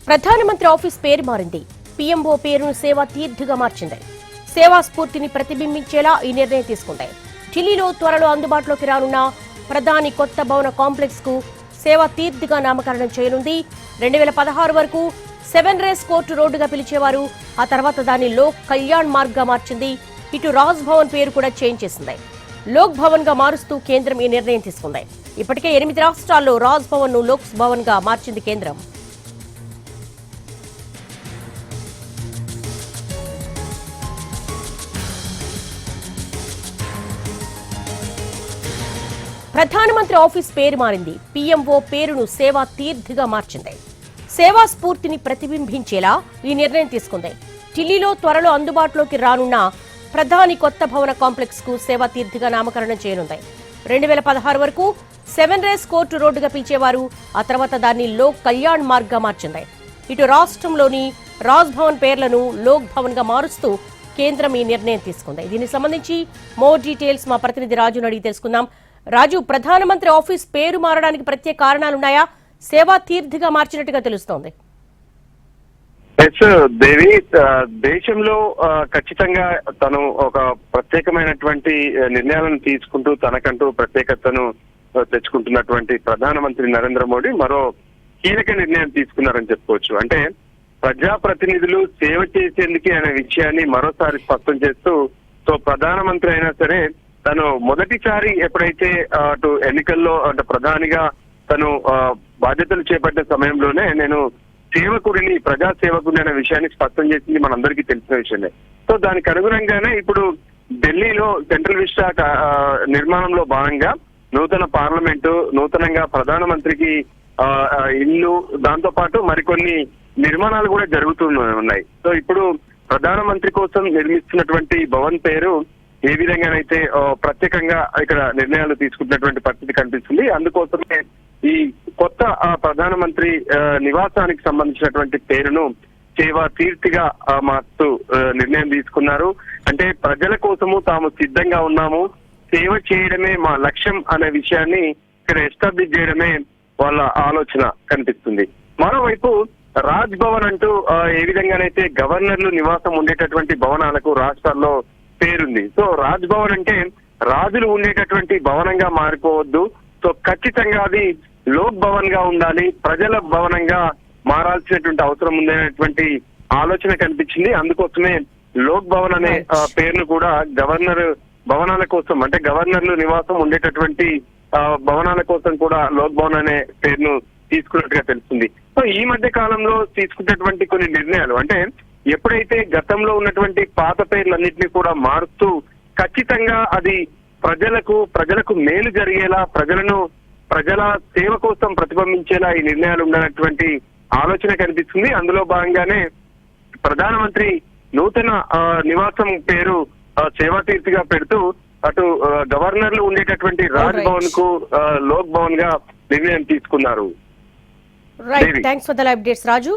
ప్రధానమంత్రి ఆఫీస్ పేరు మారింది. పీఎంఓ పేరును సేవా తీర్థగా మార్చింది. సేవా స్ఫూర్తిని ప్రతిబింబించేలా ఈ నిర్ణయం తీసుకుంది. ఢిల్లీలో త్వరలో అందుబాటులోకి రానున్న ప్రధాని కొత్త భవన కాంప్లెక్స్ కు సేవా తీర్థగా నామకరణం చేయనుంది. 2016 వరకు 7 రేస్ కోర్టు రోడ్డుగా పిలిచేవారు. ఆ తర్వాత దాన్ని లోక్ కళ్యాణ్ మార్గ్ గా మార్చింది. ఇటు రాజ్ భవన్ పేరు కూడా చేంజ్ చేసింది. లోక్ భవన్ గా మారుస్తూ కేంద్రం ఈ నిర్ణయం తీసుకుంది. ఇప్పటికే 8 రాష్ట్రాల్లో రాజ్ భవన్ ను లోక్ భవన్ గా మార్చింది కేంద్రం. ప్రధానమంత్రి ఆఫీస్ పేరు మారింది. పీఎంఓ పేరును సేవా తీర్థగా మార్చింది. సేవా స్ఫూర్తిని ప్రతిబింబించేలా ఈ నిర్ణయం తీసుకుంది. ఢిల్లీలో త్వరలో అందుబాటులోకి రానున్న ప్రధాని కొత్త భవన కాంప్లెక్స్ కు సేవా తీర్థగా నామకరణం చేయనుంది. 2016 వరకు 7 రేస్ కోర్టు రోడ్డుగా పిలిచేవారు. ఆ తర్వాత దాన్ని లోక్ కళ్యాణ్ మార్గ్ గా మార్చింది. ఇటు రాష్ట్రంలోని రాజ్ భవన్ పేర్లను లోక్ భవన్ గా మారుస్తూ కేంద్రం ఈ నిర్ణయం తీసుకుంది. దీనికి సంబంధించి మోర్ డీటెయిల్స్ మా ప్రతినిధి రాజును అడిగి తెలుసుకుందాం. రాజు, ప్రధానమంత్రి ఆఫీస్ పేరు మారడానికి ప్రత్యేక కారణాలున్నాయా? సేవా తీర్థగా మార్చినట్టుగా తెలుస్తోంది. దేవి, దేశంలో ఖచ్చితంగా తను ఒక ప్రత్యేకమైనటువంటి నిర్ణయాలను తీసుకుంటూ తనకంటూ ప్రత్యేకతను తెచ్చుకుంటున్నటువంటి ప్రధానమంత్రి నరేంద్ర మోడీ మరో కీలక నిర్ణయం తీసుకున్నారని చెప్పుకోవచ్చు. అంటే ప్రజాప్రతినిధులు సేవ చేసేందుకే అనే విషయాన్ని మరోసారి స్పష్టం చేస్తూ, సో ప్రధానమంత్రి అయినా సరే తను మొదటిసారి ఎప్పుడైతే అటు ఎన్నికల్లో అంటే ప్రధానిగా తను బాధ్యతలు చేపట్టిన సమయంలోనే నేను సేవకుడిని, ప్రజా సేవకుడిని అనే విషయాన్ని స్పష్టం చేసింది మనందరికీ తెలిసిన విషయమే. సో దానికి అనుగుణంగానే ఇప్పుడు ఢిల్లీలో సెంట్రల్ విస్టా నిర్మాణంలో భాగంగా నూతన పార్లమెంటు, నూతనంగా ప్రధానమంత్రికి ఇల్లు, దాంతో పాటు మరికొన్ని నిర్మాణాలు కూడా జరుగుతూ ఉన్నాయి. సో ఇప్పుడు ప్రధానమంత్రి కోసం నిర్మిస్తున్నటువంటి భవన్ పేరు ఏ విధంగానైతే ప్రత్యేకంగా ఇక్కడ నిర్ణయాలు తీసుకుంటున్నటువంటి పరిస్థితి కనిపిస్తుంది. అందుకోసమే ఈ కొత్త ప్రధానమంత్రి నివాసానికి సంబంధించినటువంటి పేరును సేవా తీర్థిగా మార్చుతూ నిర్ణయం తీసుకున్నారు. అంటే ప్రజల కోసము తాము సిద్ధంగా ఉన్నాము, సేవ చేయడమే మా లక్ష్యం అనే విషయాన్ని ఇక్కడ ఎస్టాబ్లిష్ చేయడమే వాళ్ళ ఆలోచన కనిపిస్తుంది. మరోవైపు రాజ్ భవన్ అంటూ ఏ విధంగానైతే గవర్నర్లు నివాసం ఉండేటటువంటి భవనాలకు రాష్ట్రాల్లో పేరుంది. సో రాజ్ భవన్ అంటే రాజులు ఉండేటటువంటి భవనంగా మారిపోవద్దు, సో ఖచ్చితంగా అది లోక్ భవన్ గా ఉండాలి, ప్రజల భవనంగా మారాల్సినటువంటి అవసరం ఉందనేటువంటి ఆలోచన కనిపించింది. అందుకోసమే లోక్ భవన్ అనే పేరును కూడా గవర్నర్ భవనాల కోసం, అంటే గవర్నర్లు నివాసం ఉండేటటువంటి భవనాల కోసం కూడా లోక్ భవన్ అనే పేరును తీసుకున్నట్టుగా తెలుస్తుంది. సో ఈ మధ్య కాలంలో తీసుకున్నటువంటి కొన్ని నిర్ణయాలు, అంటే ఎప్పుడైతే గతంలో ఉన్నటువంటి పాత పేర్లన్నింటినీ కూడా మారుస్తూ ఖచ్చితంగా అది ప్రజలకు మేలు జరిగేలా, ప్రజల సేవ కోసం ప్రతిబింబించేలా ఈ నిర్ణయాలు ఉండనటువంటి ఆలోచన కనిపిస్తుంది. అందులో భాగంగానే ప్రధానమంత్రి నూతన నివాసం పేరు సేవాతీర్థిగా పెడుతూ అటు గవర్నర్లు ఉండేటటువంటి రాజ్ భవన్ కు లోక్ భవన్ గా నిర్ణయం తీసుకున్నారు. Right, thanks for the updates Raju.